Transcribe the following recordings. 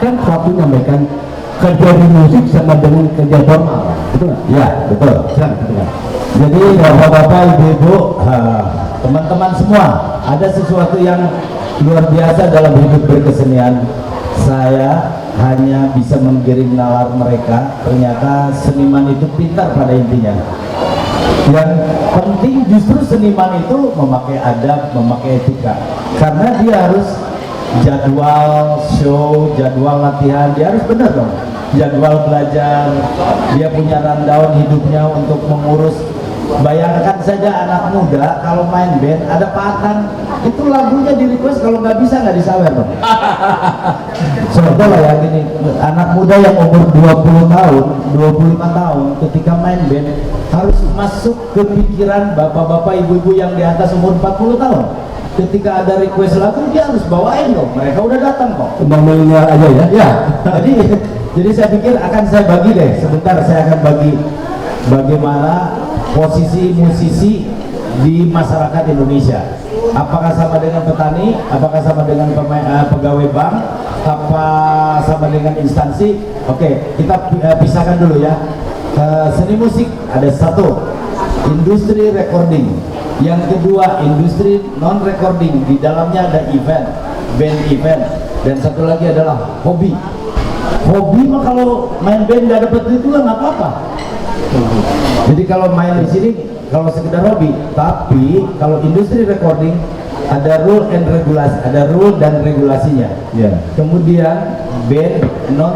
kan suatu nyampaikan kerja di musik sama dengan kerja formal, betul nggak? Ya, betul. Jadi bapak-bapak, ibu-ibu, teman-teman semua, ada sesuatu yang luar biasa dalam hidup berkesenian. Saya hanya bisa menggiring nalar mereka. Ternyata seniman itu pintar pada intinya. Yang penting justru seniman itu memakai adab, memakai etika. Karena dia harus jadwal show, jadwal latihan, dia harus benar dong. Jadwal belajar, dia punya rundown hidupnya untuk mengurus. Bayangkan saja anak muda kalau main band ada patang, itu lagunya di request, kalau nggak bisa nggak disawer dong. Contoh lah ya gini, anak muda yang umur 20 tahun, 25 tahun ketika main band harus masuk ke pikiran bapak-bapak ibu-ibu yang di atas umur 40 tahun. Ketika ada request lagu dia harus bawain dong, mereka udah datang kok. Bang milenial aja ya? Ya, jadi saya pikir akan saya bagi deh, sebentar saya akan bagi bagaimana posisi musisi di masyarakat Indonesia. Apakah sama dengan petani, apakah sama dengan pegawai bank, apa sama dengan instansi? Oke, kita pisahkan dulu ya. Seni musik ada satu, industri recording. Yang kedua, industri non recording. Di dalamnya ada event, band event, dan satu lagi adalah hobi. Hobi mah kalau main band nggak dapat duit juga nggak apa-apa. Jadi kalau main di sini kalau sekedar hobi, tapi kalau industri recording ada rule and regulasi, ada rule dan regulasinya. Ya. Kemudian band non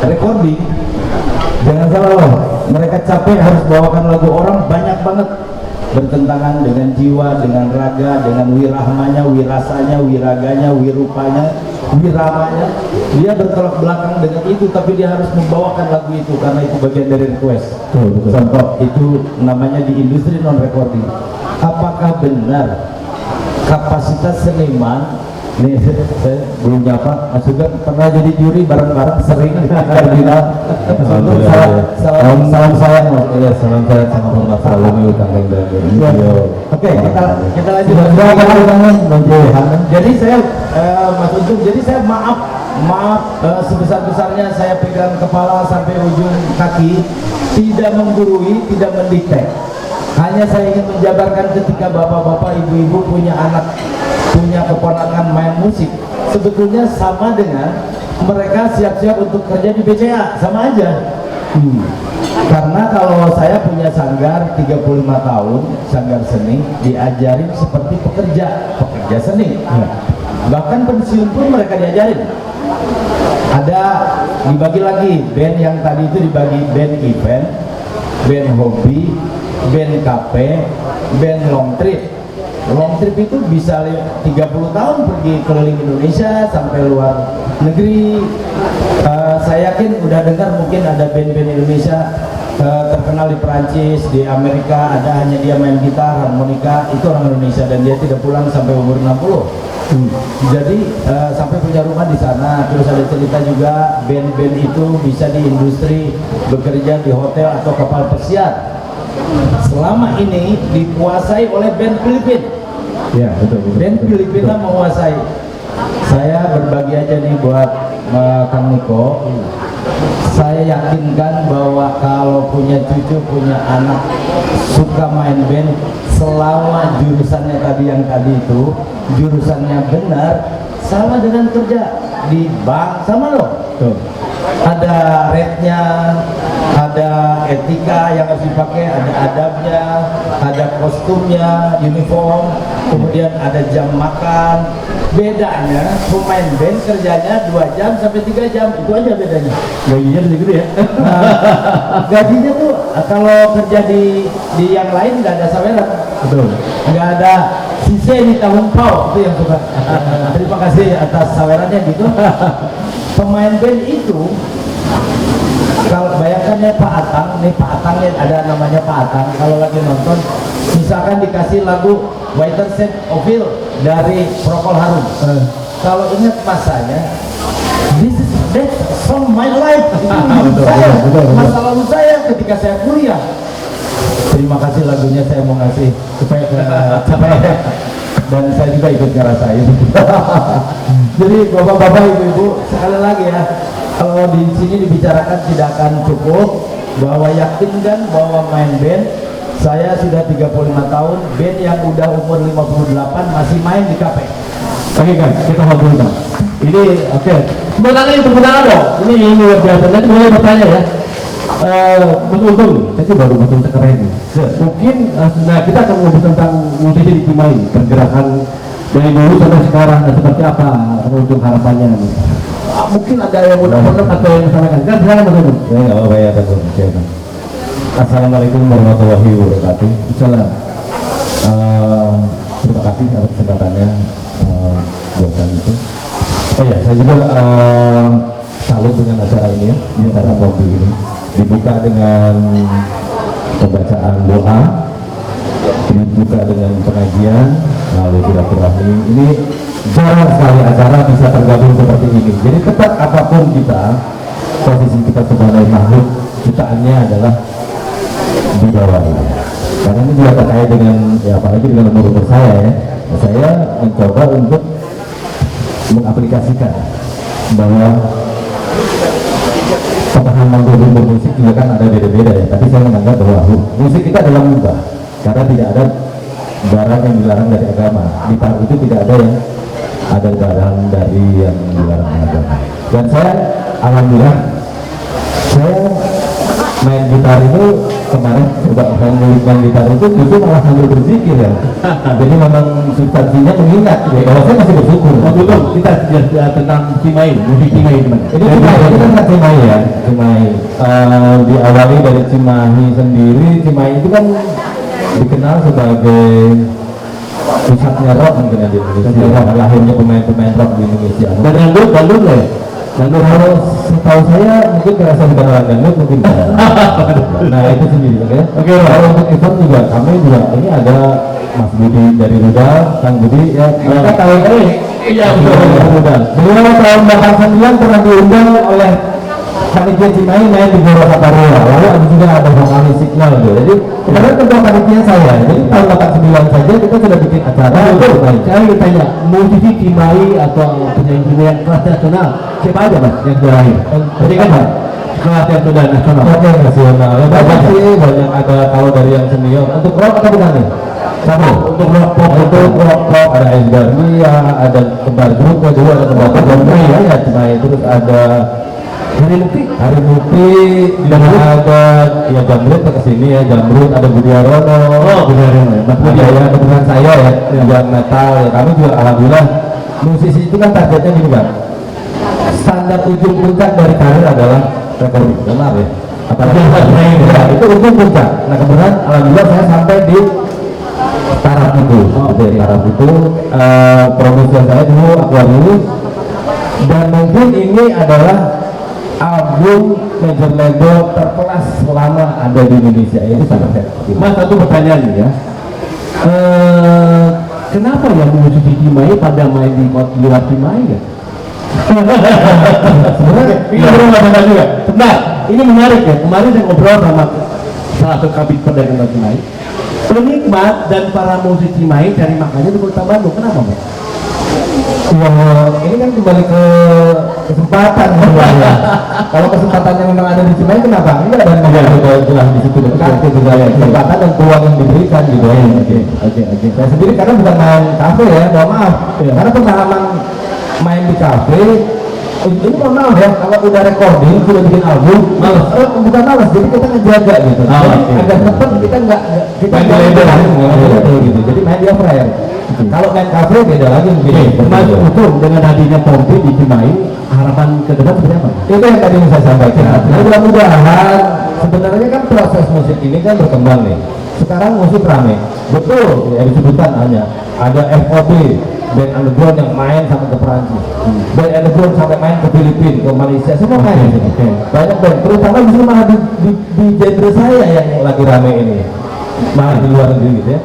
recording, jangan salah loh, mereka capek harus bawakan lagu orang banyak banget, bertentangan dengan jiwa, dengan raga, dengan wirahmanya, wirasanya, wiraganya, wirupanya, wiramanya. Dia bertolak belakang dengan itu, tapi dia harus membawakan lagu itu karena itu bagian dari request. Contoh itu namanya di industri non recording. Apakah benar kapasitas seniman? Nih saya belum nyapa, Mas Sugeng pernah jadi juri bareng-bareng sering terminal. Salam sayang loh. Iya, salam saya sama Bapak selalu utang dan Oke, kita lanjut. Jadi saya Mas Untung, jadi saya maaf sebesar-besarnya saya pegang kepala sampai ujung kaki, tidak menggurui, tidak mendikte. Hanya saya ingin menjabarkan ketika bapak-bapak, ibu-ibu punya anak, punya keponakan main musik, sebetulnya sama dengan mereka siap-siap untuk kerja di BCA, sama aja. Karena kalau saya punya sanggar 35 tahun, sanggar seni, diajarin seperti pekerja seni. Bahkan pensiun pun mereka diajarin. Ada dibagi lagi, band yang tadi itu dibagi band event, band hobi, band cafe, band long trip. Long trip itu bisa 30 tahun pergi keliling Indonesia sampai luar negeri. Saya yakin udah dengar mungkin ada band-band Indonesia terkenal di Perancis, di Amerika, ada hanya dia main gitar, harmonika, itu orang Indonesia dan dia tidak pulang sampai umur 60. Jadi sampai punya rumah di sana. Terus ada cerita juga band-band itu bisa di industri, bekerja di hotel atau kapal pesiar. Selama ini dikuasai oleh band Filipina. Ya, betul. Band Filipina menguasai. Saya berbagi aja nih buat Kang Niko. Saya yakinkan bahwa kalau punya cucu, punya anak suka main band, selama jurusannya tadi yang tadi itu jurusannya benar, sama dengan kerja di bank, sama loh. Ada rate-nya, ada etika yang harus dipakai, ada adabnya, ada kostumnya, uniform, kemudian ada jam makan. Bedanya pemain band kerjanya 2 jam sampai 3 jam, itu aja bedanya. Gajinya segitu ya? Nah, gajinya tuh kalau kerja di yang lain nggak ada saweran. Betul. Nggak ada sisa di tahun kau, itu yang suka. Terima kasih atas sawerannya gitu. Pemain band itu, kalau bayangkan ya Pak Atang, nih Pak Atang nih ada namanya Pak Atang, kalau lagi nonton, misalkan dikasih lagu Whiter Shade of Veil dari Procol Harum. Kalau ingat masanya, this is that song my life, itu hidup saya, masa lalu saya ketika saya kuliah. Terima kasih lagunya saya mau ngasih supaya dan saya juga ikut ngerasain. Jadi bapak-bapak, ibu-ibu, sekali lagi ya, kalau di sini dibicarakan tidak akan cukup, bahwa yakinkan bahwa main band, saya sudah 35 tahun, band yang udah umur 58 masih main di kafe. Oke kan, kita ngobrol dong. Ini oke. Tepuk tangan dong. Ini luar biasa. Nanti boleh bertanya ya. Betul-betul, saya baru betul keren nih. Mungkin, nah kita akan ngobrol tentang musisi di Cimahi, pergerakan dari dulu sampai sekarang, seperti apa untuk harapannya nih. Mungkin ada yang udah pernah atau yang disampaikan. Kan silakan Mas Gun. Ya nggak apa-apa ya betul. Assalamualaikum warahmatullahi wabarakatuh. Salam. Terima kasih atas kesempatannya buatan itu. Oh ya, saya juga salut dengan acara ini ya, di acara kopi ini. Dibuka dengan pembacaan doa, dibuka dengan pengajian, lalu silaturahmi. Ini jarang sekali acara bisa tergabung seperti ini. Jadi tetap apapun kita, posisi kita sebagai makhluk ciptaannya adalah di bawah ini. Karena ini juga terkait dengan, ya apalagi dengan umur saya ya. Saya mencoba untuk mengaplikasikan bahwa pemahaman bermusik juga kan ada beda-beda ya. Tapi saya menganggap bahwa musik kita adalah mubah, karena tidak ada barang yang dilarang dari agama. Di part itu tidak ada yang ada barang dari yang dilarang agama. Dan saya alhamdulillah saya main gitar itu kemarin coba main gitar itu justru malah sambil berzikir ya. Jadi memang substansinya mengingat ya, kalau saya masih bersyukur. Betul, kita tentang Cimahi, musik Cimahi gimana? Ini Cimahi, ini kan Cimahi ya, Cimahi. Diawali dari Cimahi sendiri. Cimahi itu kan dikenal sebagai pusatnya rock mungkin di Indonesia. Lahirnya pemain-pemain rock di Indonesia. Dan Bandung ya? Dangdut kalau setahu saya mungkin kerasa bukan orang dangdut mungkin. Nah itu sendiri ya. Oke, kalau untuk event juga kami juga ini ada Mas Budi dari Rudal, Kang Budi ya. Kita tahu ini. Iya betul. Rudal. Beliau tahun 89 pernah diundang oleh panitia Cimahi main di Goro Saparua. Lalu ada juga ada vokalis Signal gitu. Jadi kemarin ketua panitia saya. Jadi tahun 89 saja kita sudah bikin acara. Betul. Saya ingin tanya, musisi Cimahi atau penyanyi Cimahi yang kelas nasional siapa aja Mas yang terakhir? Tadi kan Mas, kelas yang sudah nasional. Oke nasional. Ya banyak sih, banyak ada kalau dari yang senior. Untuk rock atau bukan nih? Satu. Untuk rock pop, Untuk rock pop ada Ais Garnia, ada Kembar Grupnya dulu, ada Kembar Grupnya ya Cimahi. Terus ada Hari Mukti, dan ada ya Jamrut ke sini ya, Jamrut, ada Budi Arono. Oh, Budi Arono ya. Mas Budi ya, dengan saya ya, yang metal ya. Kami juga alhamdulillah musisi itu kan targetnya gini kan. Standar ujung puncak dari karir adalah recording, benar ya. Apalagi ya, itu ujung puncak. Nah kebetulan alhamdulillah saya sampai di taraf itu, taraf itu. Produser saya dulu Aquarius, dan mungkin ini adalah album major label terkelas selama ada di Indonesia. Itu sangat saya. Mas, satu pertanyaan nih ya. Kenapa ya musisi Cimahi pada main di luar Cimahi ya? Sebenarnya ini berulang juga. Sebentar, ini menarik ya. Kemarin saya ngobrol sama salah satu kabit perdagangan Cimahi. Penikmat dan para musisi Cimahi cari makannya di Kota Bandung. Kenapa Mas? Ya, ini kan kembali ke kesempatan sebenarnya. Kalau kesempatannya memang ada di Cimahi, kenapa? Ini ada jelas di situ dekat gitu ya. Kesempatan dan peluang yang diberikan gitu ya. Oke. Saya sendiri karena bukan main kafe ya, mohon maaf. Karena pengalaman main di kafe ini mohon maaf ya, kalau udah recording sudah bikin album, malas. Bukan malas, jadi kita ngejaga gitu. Jadi agak cepet kita nggak gitu. Jadi main di off-air. Kalau main kafe beda lagi mungkin. Mas Utung dengan hadirnya Pompi di Cimahi, harapan ke depan seperti apa? Itu yang tadi saya sampaikan. Nah, mudah-mudahan sebenarnya kan proses musik ini kan berkembang nih. Sekarang musik rame, betul ya disebutkan hanya ada FOB, band underground yang main sampai ke Perancis, band underground sampai main ke Filipina, ke Malaysia, semua main di sini. Banyak band, terutama justru malah di genre saya yang lagi rame ini, malah di luar negeri gitu ya.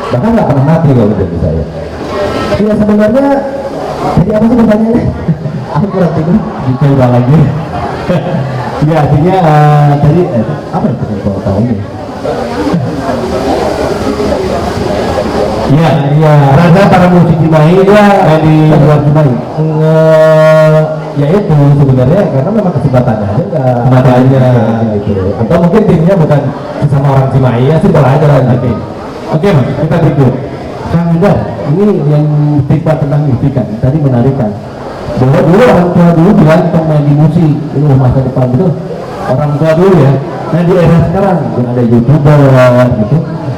Bahkan nggak pernah mati kalau genre saya. Ya sebenarnya, jadi apa sih pertanyaannya? Aku kurang tidur. Dicoba lagi. Ya artinya tadi apa yang kita tahu ini? Iya, ada para musik Cimahi di luar Cimahi. Ya itu sebenarnya karena memang kesempatannya aja nggak gitu. Atau mungkin timnya bukan sama orang Cimahi ya simpel aja lah gitu. Oke Mas, kita berikut. Kang Yuda, ini yang tipe tentang musik kan, tadi menarik kan. Bahwa dulu orang tua dulu bilang pemain di musik itu masa depan itu orang tua dulu ya. Nah di era sekarang ada YouTuber gitu,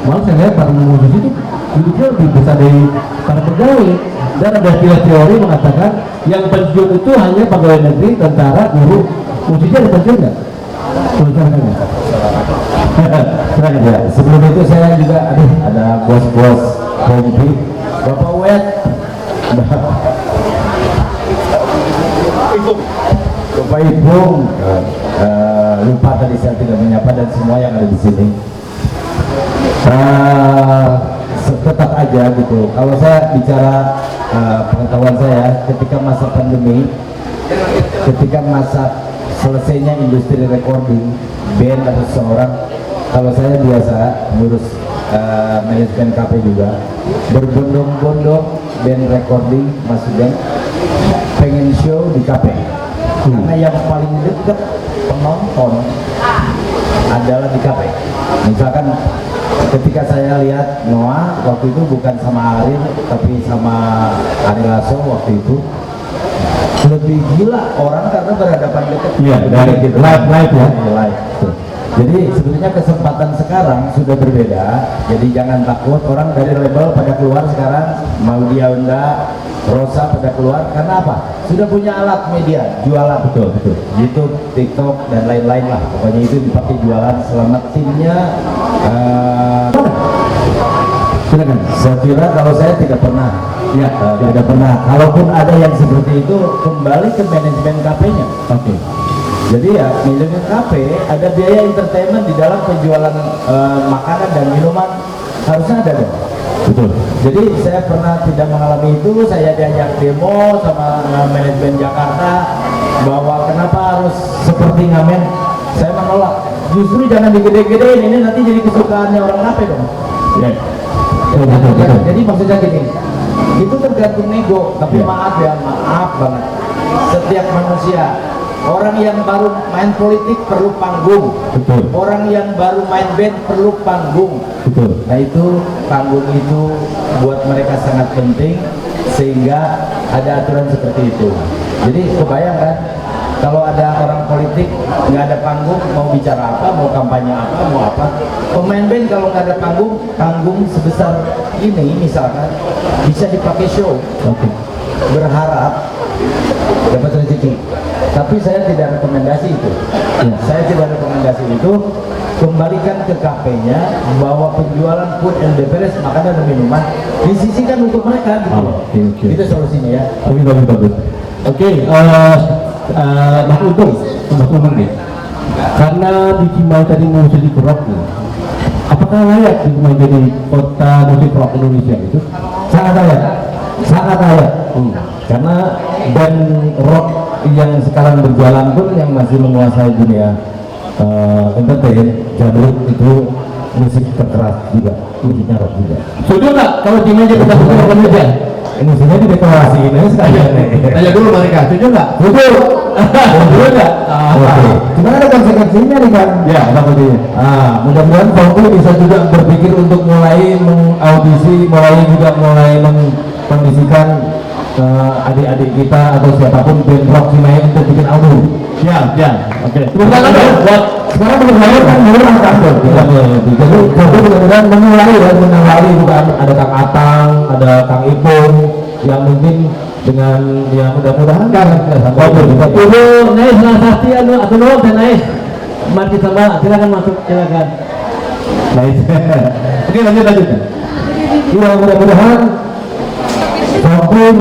malah saya lihat para musisi itu hidupnya lebih besar dari para pegawai. Dan ada teori mengatakan yang pensiun itu hanya pegawai negeri, tentara, guru. Musisi ada pensiun nggak? Silakan ya. Silakan ya. Sebelum itu saya juga ada bos-bos kompi Bapak Wet. Bapak Ibu, lupa tadi saya tidak menyapa dan semua yang ada di sini. Tetap aja gitu. Kalau saya bicara pengetahuan saya, ketika masa pandemi, ketika masa selesainya industri recording, band atau seseorang, kalau saya biasa ngurus manajemen KP juga, berbondong-bondong band recording, masuk band, pengen show di KP. Karena yang paling dekat penonton adalah di KP. Misalkan ketika saya lihat Noah waktu itu bukan sama Arin tapi sama Ari Lasso waktu itu, lebih gila orang karena berhadapan dekat. Iya, dari live ya. Live. Jadi sebenarnya kesempatan sekarang sudah berbeda. Jadi jangan takut, orang dari label pada keluar sekarang, mau dia Honda, Rosa pada keluar karena apa? Sudah punya alat media, jualan. Betul. YouTube, TikTok dan lain-lain lah. Pokoknya itu dipakai jualan. Selamat timnya. Silakan. Saya kira kalau saya tidak pernah. Ya, tidak pernah. Kalaupun ada yang seperti itu, kembali ke manajemen KP-nya. Oke. Jadi ya manajemen KP ada biaya entertainment di dalam penjualan makanan dan minuman, harusnya ada dong. Betul. Jadi saya pernah tidak mengalami itu. Saya diajak demo sama manajemen Jakarta bahwa kenapa harus seperti ngamen. Saya menolak. Justru jangan digede-gedein, ini nanti jadi kesukaannya orang KP dong. Ya. Jadi maksudnya gini, itu tergantung nego. Tapi maaf ya, maaf banget. Setiap manusia, orang yang baru main politik perlu panggung. Betul. Orang yang baru main band perlu panggung. Betul. Nah itu panggung itu buat mereka sangat penting sehingga ada aturan seperti itu. Jadi kebayang kan kalau ada orang politik nggak ada panggung, mau bicara apa, mau kampanye apa, mau apa. Pemain band kalau nggak ada panggung, panggung sebesar ini misalkan bisa dipakai show. Oke. Berharap dapat rezeki. Tapi saya tidak rekomendasi itu. Saya tidak rekomendasi itu. Kembalikan ke KP-nya bahwa penjualan food and beverage, makanan dan minuman disisikan untuk mereka gitu. Oke. Itu solusinya ya. Bagus. Oke, Mas Untung nih. Karena di Cimahi tadi musik rock nih. Apakah layak di Cimahi jadi kota musik rock Indonesia itu? Sangat layak. Karena band rock yang sekarang berjalan pun yang masih menguasai dunia entertain, jadul itu musik terkeras juga, musiknya rock juga. Setuju nggak kalau Cimahi jadi kota musik rock Indonesia? Musiknya dideklarasiin aja sekalian nih. Tanya dulu mereka, setuju nggak? Setuju. Setuju nggak? Oke. Cuma ada konsekuensinya nih kan. Ya, apa maksudnya? Mudah-mudahan Fokus bisa juga berpikir untuk mulai mengaudisi, mulai mengkondisikan adik-adik kita atau siapapun band rock Cimahi untuk bikin album. Ya. Oke. Bukan ada buat sekarang benar-benar kan belum ada. Jadi benar-benar menawari bukan ada Kang Atang, ada Kang Ipung yang mungkin dengan yang mudah-mudahan kan Dulu naik Sakti atau dulu dan naik. Mari sama, silakan masuk, silakan. Baik. Oke, lanjut. Iya, mudah-mudahan Fokus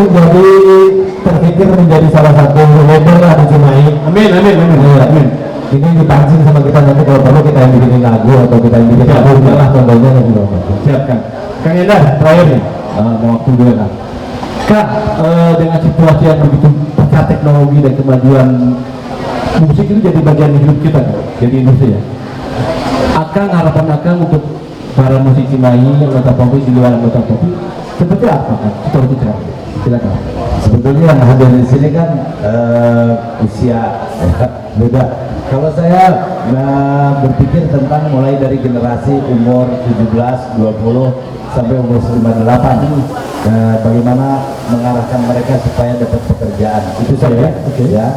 terpikir menjadi salah satu label lah di Cimahi. Amin. Ini dipancing sama kita, nanti kalau perlu kita yang bikinin lagu atau kita yang bikin album lah contohnya gitu. Siapkan. Kang Endar, terakhir nih. Mau waktu dulu lah. Kak, dengan situasi yang begitu pesat teknologi dan kemajuan musik itu jadi bagian hidup kita, kan? Jadi industri ya. Harapan Akang untuk para musik Cimahi, anggota Popis di luar anggota Popis, seperti apa kan? Kita bicara. Silakan. Sebetulnya yang hadir di sini kan usia beda. Kalau saya berpikir tentang mulai dari generasi umur 17, 20 sampai umur 58, bagaimana mengarahkan mereka supaya dapat pekerjaan. Itu saja. Ya.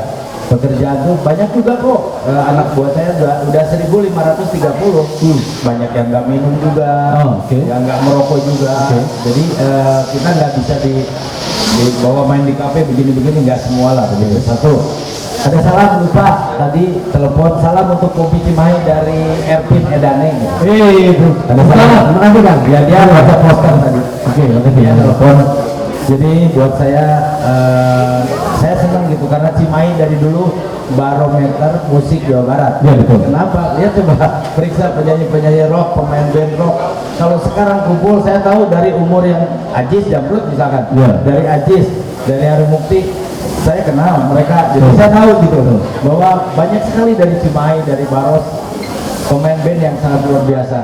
Pekerjaan tuh banyak juga kok. Anak buah saya udah 1.530. Banyak yang nggak minum juga, yang nggak merokok juga. Jadi kita nggak bisa dibawa main di kafe begini-begini, nggak semua lah. Begitu. Satu. Ada salam lupa tadi telepon, salam untuk Kopi Cimahi dari Erpin Edaneng. Ada salam. Terima kasih Bang. Ya dia WhatsApp poster tadi. Makasih ya telepon. Jadi buat saya senang gitu karena Cimahi dari dulu barometer musik Jawa Barat. Ya betul. Kenapa? Dia coba periksa penyanyi-penyanyi rock, pemain band rock. Kalau sekarang kumpul, saya tahu dari umur yang Ajis Jamrut misalkan, dari Ajis, dari Hari Mukti, saya kenal mereka. Jadi saya tahu gitu bahwa banyak sekali dari Cimahi, dari Baros, pemain band yang sangat luar biasa.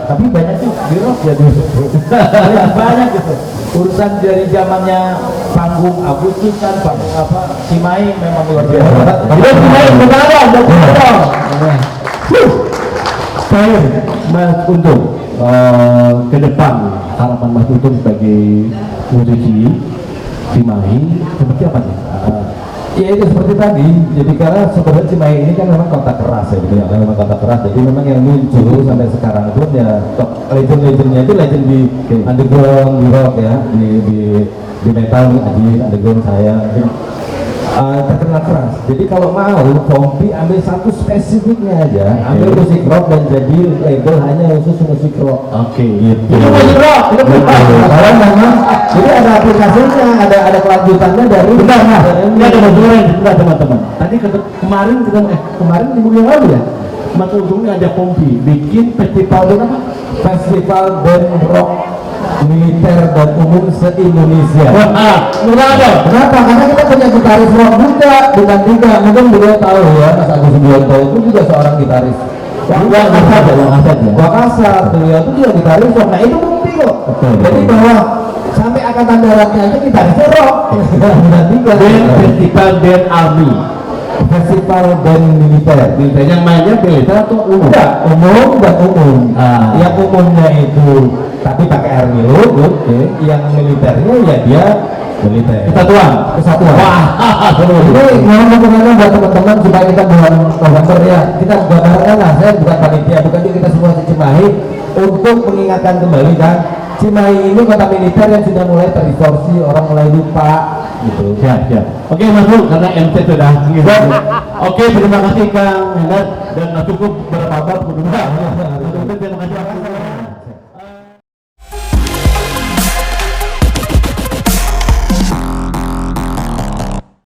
Tapi banyak juga di rock ya banyak gitu. Urusan dari zamannya panggung Agustusan, panggung apa, Cimahi memang luar biasa. Dia Cimahi benar ada Saya Mas Untung ke depan harapan Mas Untung sebagai musisi Cimahi seperti apa nih? Ya itu seperti tadi, jadi karena sebenarnya Cimahi ini kan memang kota keras ya, gitu ya, memang kota keras, jadi memang yang muncul sampai sekarang itu ya legend-legendnya itu legend di underground, di rock ya, di metal, di underground saya, terkenal keras. Jadi kalau mau Kompi ambil satu spesifiknya aja, ambil musik rock dan jadi label hanya khusus musik rock. Gitu. Itu musik rock, itu Karena memang jadi ada aplikasinya, ada kelanjutannya dari benar Mas. Ini ada masalah benar teman-teman. Tadi kemarin di bulan lalu ya, Mas Untung ada Kompi bikin festival apa? Festival band rock militer dan umum se-Indonesia. Murah ada. Kenapa? Karena kita punya gitaris rock juga, bukan tiga. Mungkin beliau tahu ya, Mas Agus Subianto itu juga seorang gitaris. Wakasar, beliau itu juga gitaris rock. Nah itu bukti kok. Jadi bahwa sampai angkatan daratnya aja gitarisnya rock. Bukan tiga. Festival band army. Festival band militer. Yang mainnya militer atau umum? Enggak, umum dan umum. Yang umumnya itu tapi pakai army logo, yang militernya ya dia militer. Kesatuan. Wah, ini mohon buat teman-teman supaya kita bulan November ya, kita gambarkan lah. Saya bukan panitia, bukan kita semua di Cimahi untuk mengingatkan kembali kan. Cimahi ini kota militer yang sudah mulai terdistorsi, orang mulai lupa gitu. Siap. Oke Mas Bu, karena MC sudah gitu. Oke, terima kasih Kang Hendak dan cukup berpabat berdua.